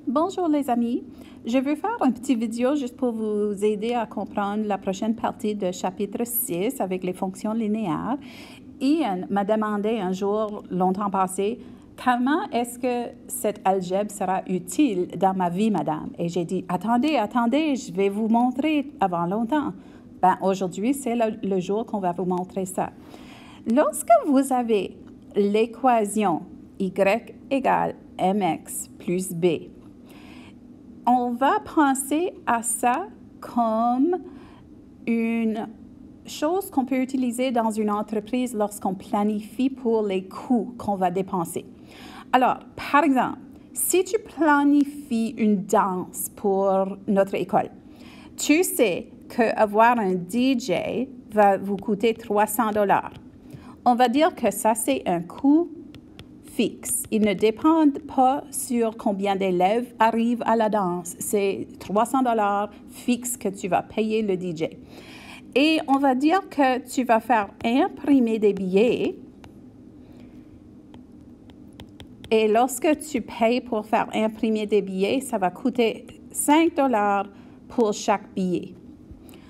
Bonjour les amis, je veux faire une petite vidéo juste pour vous aider à comprendre la prochaine partie de chapitre 6 avec les fonctions linéaires. Ian m'a demandé un jour, longtemps passé, comment est-ce que cette algèbre sera utile dans ma vie, madame? Et j'ai dit, attendez, je vais vous montrer avant longtemps. Ben, aujourd'hui, c'est le jour qu'on va vous montrer ça. Lorsque vous avez l'équation y égale mx plus b, on va penser à ça comme une chose qu'on peut utiliser dans une entreprise lorsqu'on planifie pour les coûts qu'on va dépenser. Alors, par exemple, si tu planifies une danse pour notre école, tu sais qu'avoir un DJ va vous coûter 300 $. On va dire que ça, c'est un coût fixe. Il ne dépend pas sur combien d'élèves arrivent à la danse. C'est 300 $ fixe que tu vas payer le DJ. Et on va dire que tu vas faire imprimer des billets. Et lorsque tu payes pour faire imprimer des billets, ça va coûter 5 $ pour chaque billet.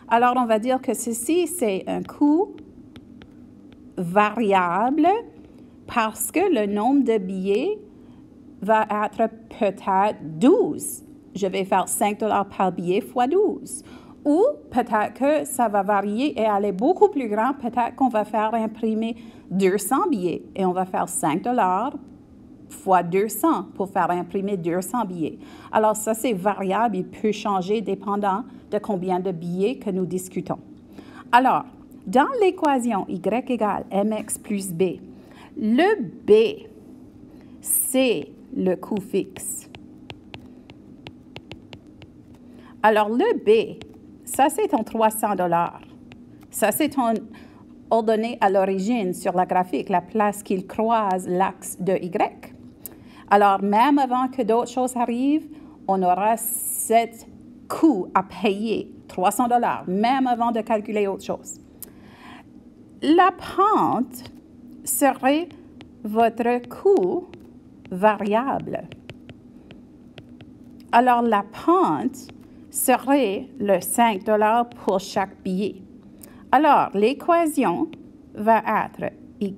Alors, on va dire que ceci, c'est un coût variable parce que le nombre de billets va être peut-être 12. Je vais faire 5 $ par billet fois 12. Ou peut-être que ça va varier et aller beaucoup plus grand. Peut-être qu'on va faire imprimer 200 billets et on va faire 5 $ fois 200 pour faire imprimer 200 billets. Alors ça, c'est variable. Il peut changer dépendant de combien de billets que nous discutons. Alors, dans l'équation y égale mx plus b, le B, c'est le coût fixe. Alors, le B, ça, c'est ton 300 $. Ça, c'est ton ordonnée à l'origine sur la graphique, la place qu'il croise l'axe de Y. Alors, même avant que d'autres choses arrivent, on aura cet coût à payer, 300 $, même avant de calculer autre chose. La pente serait votre coût variable. Alors, la pente serait le 5 $ pour chaque billet. Alors, l'équation va être y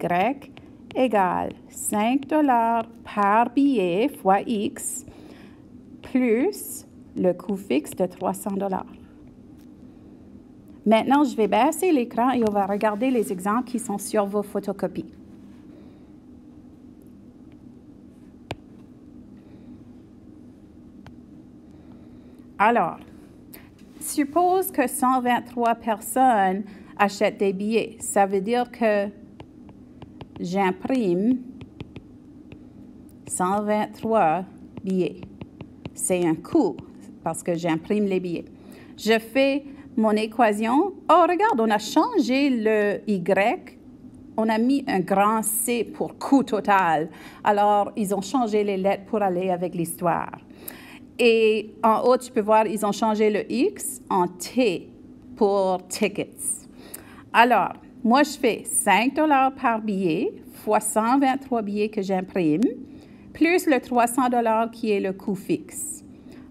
égale 5 $ par billet fois x plus le coût fixe de 300 $. Maintenant, je vais baisser l'écran et on va regarder les exemples qui sont sur vos photocopies. Alors, suppose que 123 personnes achètent des billets. Ça veut dire que j'imprime 123 billets. C'est un coût parce que j'imprime les billets. Je fais mon équation. Oh, regarde, on a changé le Y. On a mis un grand C pour coût total. Alors, ils ont changé les lettres pour aller avec l'histoire. Et en haut, tu peux voir, ils ont changé le X en T pour tickets. Alors, moi, je fais 5 $ par billet fois 123 billets que j'imprime, plus le 300 $ qui est le coût fixe.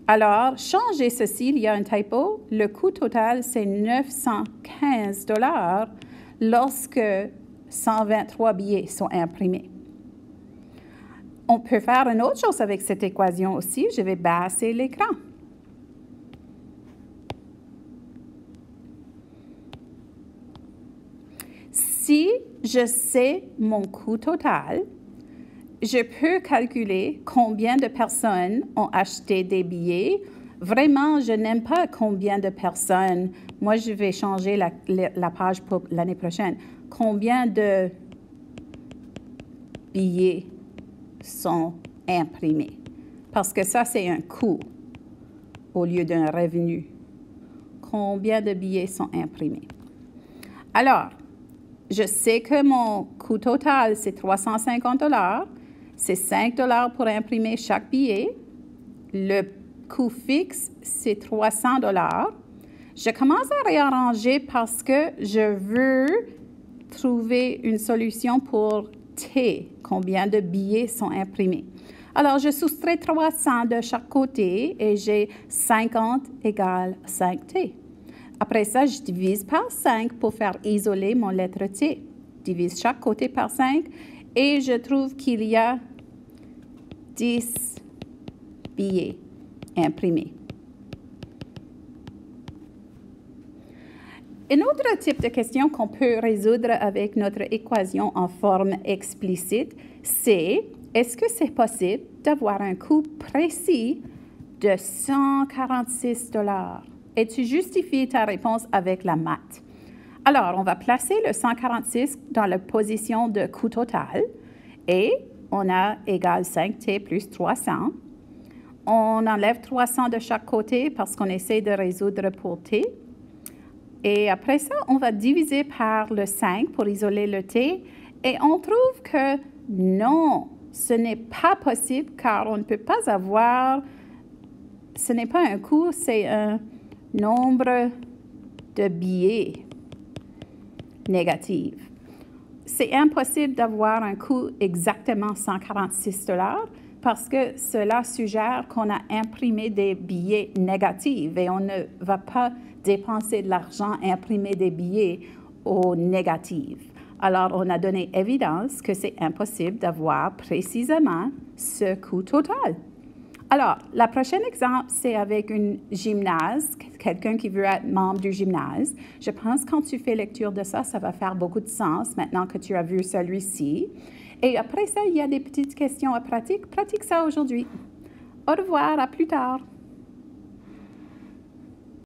Alors, changez ceci, il y a un typo. Le coût total, c'est 915 $ lorsque 123 billets sont imprimés. On peut faire une autre chose avec cette équation aussi. Je vais baisser l'écran. Si je sais mon coût total, je peux calculer combien de personnes ont acheté des billets. Vraiment, je n'aime pas combien de personnes. Moi, je vais changer la page pour l'année prochaine. Combien de billets sont imprimés? Parce que ça, c'est un coût au lieu d'un revenu. Combien de billets sont imprimés? Alors, je sais que mon coût total, c'est 350 $. C'est 5 $ pour imprimer chaque billet. Le coût fixe, c'est 300 $. Je commence à réarranger parce que je veux trouver une solution pour T, combien de billets sont imprimés. Alors, je soustrais 300 de chaque côté et j'ai 50 égale 5t. Après ça, je divise par 5 pour faire isoler mon lettre T. Divise chaque côté par 5 et je trouve qu'il y a 10 billets imprimés. Un autre type de question qu'on peut résoudre avec notre équation en forme explicite, c'est est-ce que c'est possible d'avoir un coût précis de 146 $? Et tu justifies ta réponse avec la maths. Alors, on va placer le 146 dans la position de coût total et on a égal 5t plus 300. On enlève 300 de chaque côté parce qu'on essaie de résoudre pour t. Et après ça, on va diviser par le 5 pour isoler le t. Et on trouve que non, ce n'est pas possible car on ne peut pas avoir, ce n'est pas un coût, c'est un nombre de billets négatif. C'est impossible d'avoir un coût exactement 146 $ parce que cela suggère qu'on a imprimé des billets négatifs et on ne va pas dépenser de l'argent à imprimer des billets au négatif. Alors, on a donné évidence que c'est impossible d'avoir précisément ce coût total. Alors, le prochain exemple, c'est avec une gymnase, quelqu'un qui veut être membre du gymnase. Je pense que quand tu fais lecture de ça, ça va faire beaucoup de sens maintenant que tu as vu celui-ci. Et après ça, il y a des petites questions à pratiquer. Pratique ça aujourd'hui. Au revoir, à plus tard.